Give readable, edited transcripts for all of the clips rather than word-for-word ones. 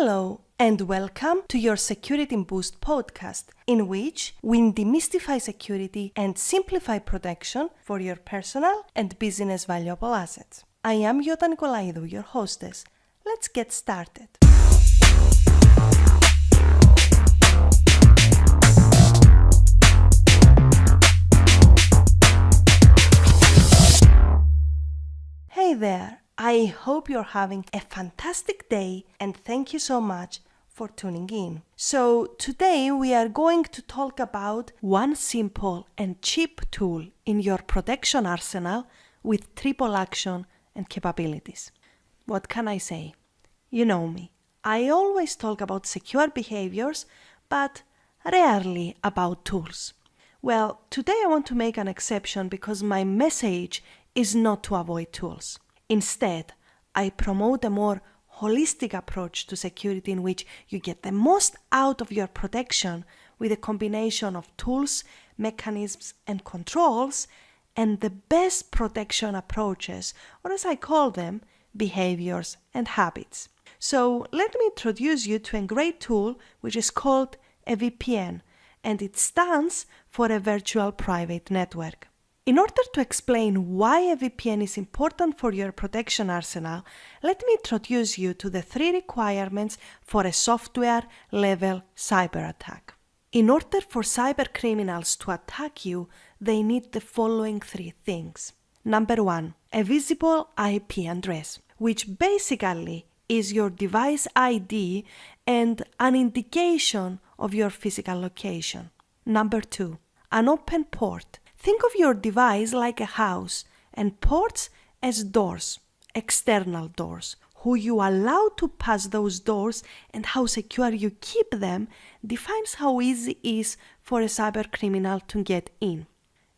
Hello and welcome to your Security Boost podcast, in which we demystify security and simplify protection for your personal and business valuable assets. I am Yota Nikolaidou, your hostess. Let's get started. Hey there, I hope you're having a fantastic day and thank you so much for tuning in. So today we are going to talk about one simple and cheap tool in your protection arsenal with triple action and capabilities. What can I say? You know me. I always talk about secure behaviors, but rarely about tools. Well, today I want to make an exception because my message is not to avoid tools. Instead, I promote a more holistic approach to security in which you get the most out of your protection with a combination of tools, mechanisms, and controls, and the best protection approaches, or as I call them, behaviors and habits. So let me introduce you to a great tool which is called a VPN, and it stands for a virtual private network. In order to explain why a VPN is important for your protection arsenal, let me introduce you to the 3 requirements for a software-level cyber attack. In order for cyber criminals to attack you, they need the following 3 things. Number 1, a visible IP address, which basically is your device ID and an indication of your physical location. Number 2, an open port. Think of your device like a house and ports as doors, external doors. Who you allow to pass those doors and how secure you keep them defines how easy it is for a cyber criminal to get in.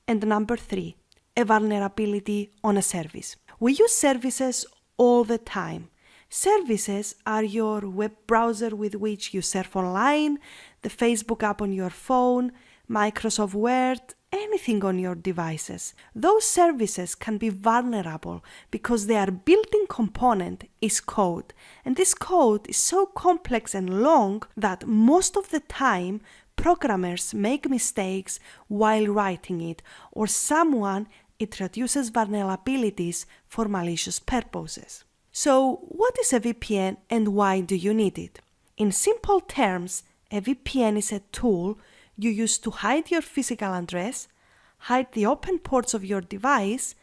And number 3, a vulnerability on a service. We use services all the time. Services are your web browser with which you surf online, the Facebook app on your phone, Microsoft Word, anything on your devices. Those services can be vulnerable because their built-in component is code. And this code is so complex and long that most of the time programmers make mistakes while writing it, or someone introduces vulnerabilities for malicious purposes. So what is a VPN and why do you need it? In simple terms, a VPN is a tool you use to hide your physical address, hide the open ports of your device,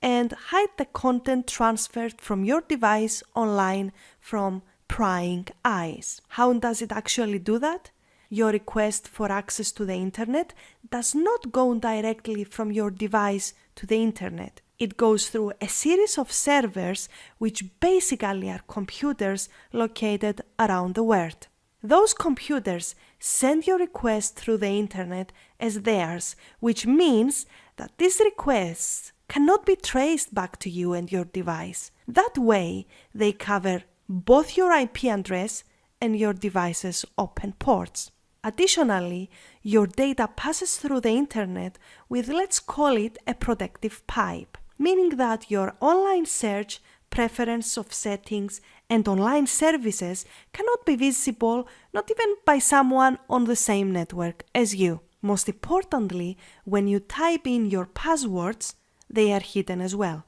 and hide the content transferred from your device online from prying eyes. How does it actually do that? Your request for access to the internet does not go directly from your device to the internet. It goes through a series of servers which basically are computers located around the world. Those computers send your request through the internet as theirs, which means that these requests cannot be traced back to you and your device. That way, they cover both your IP address and your device's open ports. Additionally, your data passes through the internet with, let's call it, a protective pipe, meaning that your online search, preference of settings, and online services cannot be visible, not even by someone on the same network as you. Most importantly, when you type in your passwords, they are hidden as well.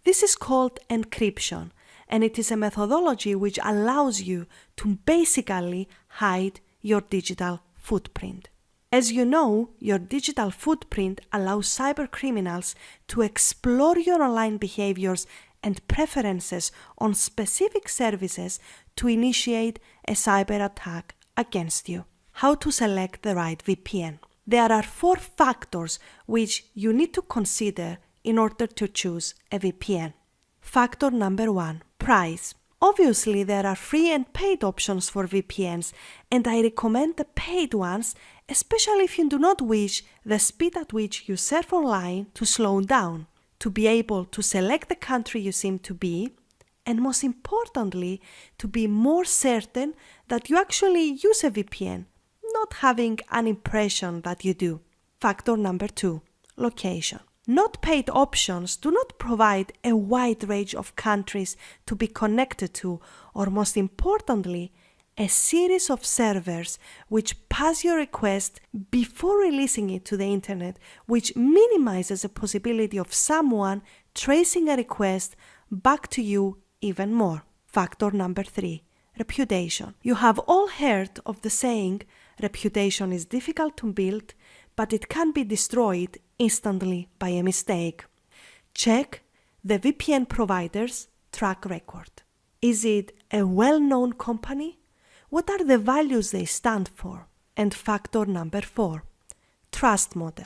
This is called encryption, and it is a methodology which allows you to basically hide your digital footprint. As you know, your digital footprint allows cyber criminals to explore your online behaviors and preferences on specific services to initiate a cyber attack against you. How to select the right VPN? There are 4 factors which you need to consider in order to choose a VPN. Factor number 1, price. Obviously, there are free and paid options for VPNs, and I recommend the paid ones, especially if you do not wish the speed at which you surf online to slow down, to be able to select the country you seem to be, and most importantly, to be more certain that you actually use a VPN, not having an impression that you do. Factor number 2, location. Not paid options do not provide a wide range of countries to be connected to, or most importantly, a series of servers which pass your request before releasing it to the internet, which minimizes the possibility of someone tracing a request back to you even more. Factor number 3, reputation. You have all heard of the saying, reputation is difficult to build, but it can be destroyed instantly by a mistake. Check the VPN provider's track record. Is it a well-known company? What are the values they stand for? And factor number 4, trust model.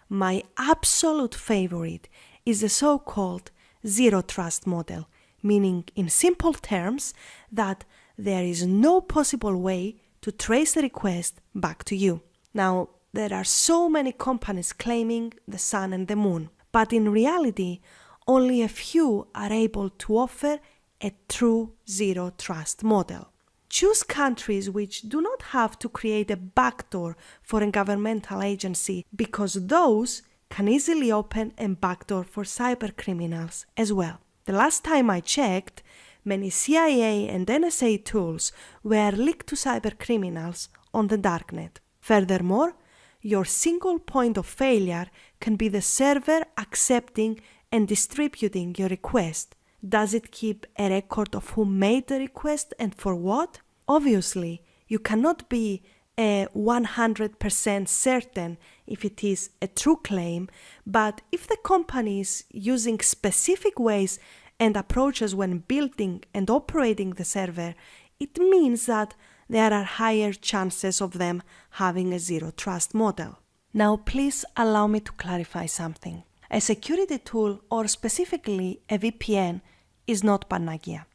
My absolute favorite is the so-called zero trust model, meaning in simple terms that there is no possible way to trace the request back to you. Now, there are so many companies claiming the sun and the moon, but in reality, only a few are able to offer a true zero trust model. Choose countries which do not have to create a backdoor for a governmental agency, because those can easily open a backdoor for cybercriminals as well. The last time I checked, many CIA and NSA tools were leaked to cybercriminals on the darknet. Furthermore, your single point of failure can be the server accepting and distributing your request. Does it keep a record of who made the request and for what? Obviously, you cannot be 100% certain if it is a true claim, but if the company is using specific ways and approaches when building and operating the server, it means that there are higher chances of them having a zero trust model. Now, please allow me to clarify something. A security tool, or specifically a VPN, is not panacea.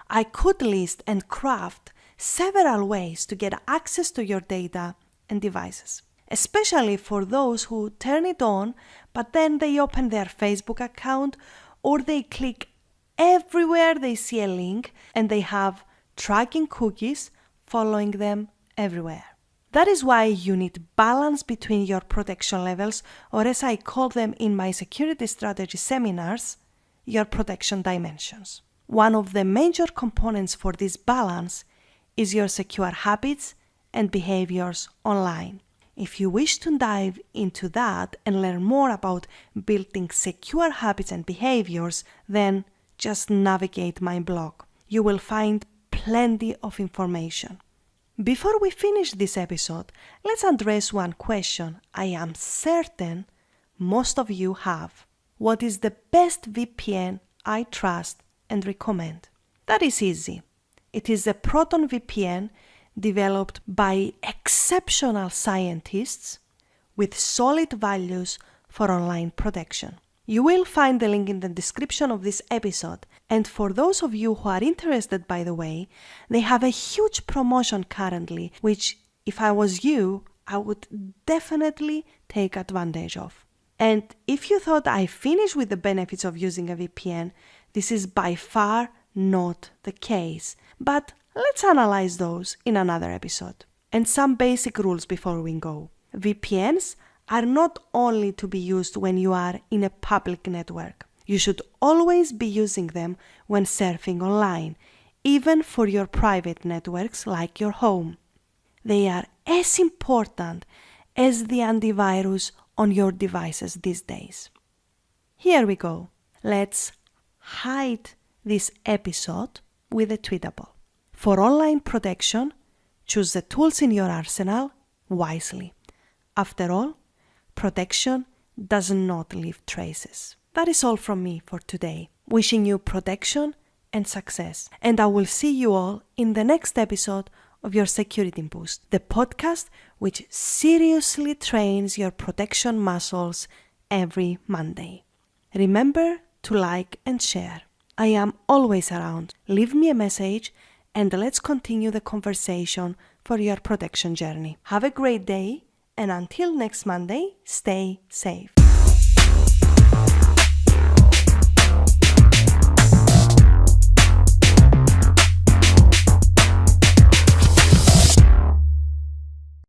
I could list and craft several ways to get access to your data and devices, especially for those who turn it on, but then they open their Facebook account or they click everywhere they see a link and they have tracking cookies following them everywhere. That is why you need balance between your protection levels, or as I call them in my security strategy seminars, your protection dimensions. One of the major components for this balance is your secure habits and behaviors online. If you wish to dive into that and learn more about building secure habits and behaviors, then just navigate my blog. You will find plenty of information. Before we finish this episode, let's address one question I am certain most of you have. What is the best VPN I trust and recommend? That is easy. It is a Proton VPN developed by exceptional scientists with solid values for online protection. You will find the link in the description of this episode, and for those of you who are interested, by the way, they have a huge promotion currently, which if I was you, I would definitely take advantage of. And if you thought I finished with the benefits of using a VPN, this is by far not the case. But let's analyze those in another episode. And some basic rules before we go. VPNs are not only to be used when you are in a public network. You should always be using them when surfing online, even for your private networks like your home. They are as important as the antivirus on your devices these days. Here we go. Let's hide this episode with a tweetable. For online protection, choose the tools in your arsenal wisely. After all, protection does not leave traces. That is all from me for today. Wishing you protection and success. And I will see you all in the next episode of your Security Boost, the podcast which seriously trains your protection muscles every Monday. Remember to like and share. I am always around. Leave me a message and let's continue the conversation for your protection journey. Have a great day, and until next Monday, stay safe.